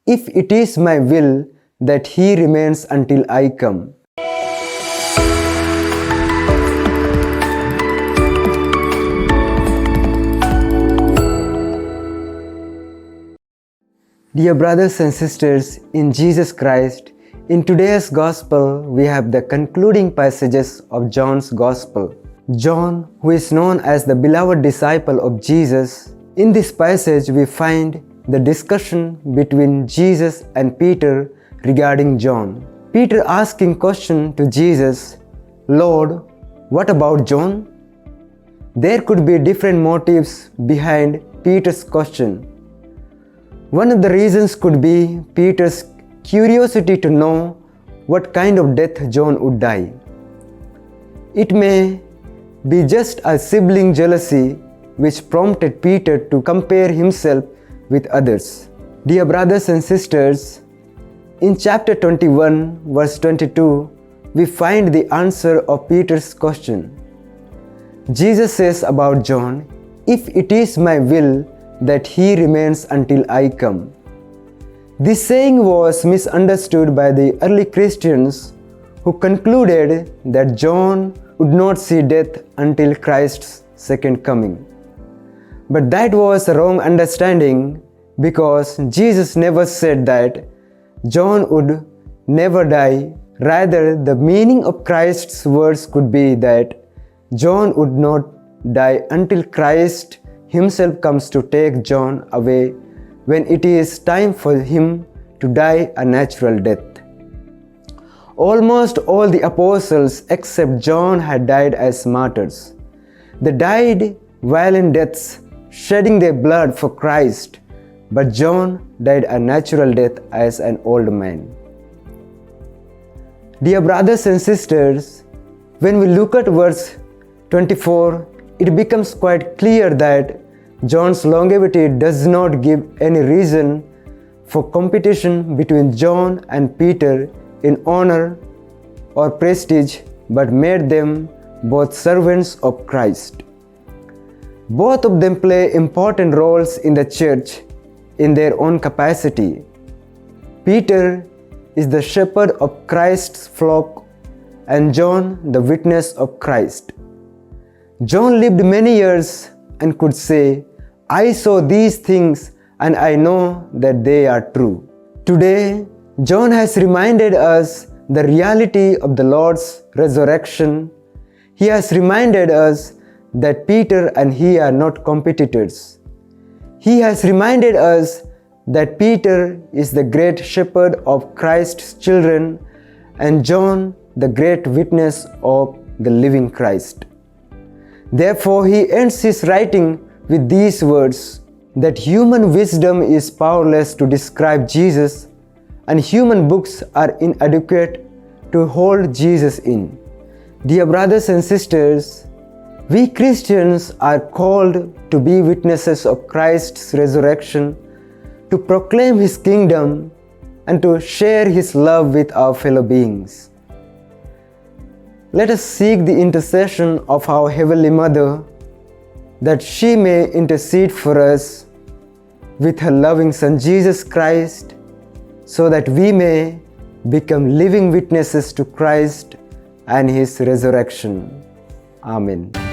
if it is my will that he remains until I come. Dear brothers and sisters in Jesus Christ, in today's Gospel we have the concluding passages of John's Gospel. John, who is known as the beloved disciple of Jesus, in this passage we find the discussion between Jesus and Peter regarding John. Peter asking question to Jesus, "Lord, what about John?" There could be different motives behind Peter's question. One of the reasons could be Peter's curiosity to know what kind of death John would die. It may be just a sibling jealousy which prompted Peter to compare himself with others. Dear brothers and sisters, in chapter 21, verse 22, we find the answer of Peter's question. Jesus says about John, "If it is my will that he remains until I come." This saying was misunderstood by the early Christians who concluded that John would not see death until Christ's second coming. But that was a wrong understanding, because Jesus never said that John would never die. Rather, the meaning of Christ's words could be that John would not die until Christ himself comes to take John away when it is time for him to die a natural death. Almost all the apostles except John had died as martyrs. They died violent deaths, shedding their blood for Christ, but John died a natural death as an old man. Dear brothers and sisters, when we look at verse 24, it becomes quite clear that John's longevity does not give any reason for competition between John and Peter in honor or prestige, but made them both servants of Christ. Both of them play important roles in the church in their own capacity. Peter is the shepherd of Christ's flock, and John the witness of Christ. John lived many years and could say, "I saw these things and I know that they are true." Today, John has reminded us the reality of the Lord's resurrection. He has reminded us that Peter and he are not competitors. He has reminded us that Peter is the great shepherd of Christ's children and John the great witness of the living Christ. Therefore, he ends his writing with these words, that human wisdom is powerless to describe Jesus and human books are inadequate to hold Jesus in. Dear brothers and sisters, we Christians are called to be witnesses of Christ's resurrection, to proclaim His kingdom, and to share His love with our fellow beings. Let us seek the intercession of our Heavenly Mother, that she may intercede for us with her loving Son Jesus Christ, so that we may become living witnesses to Christ and His resurrection. Amen.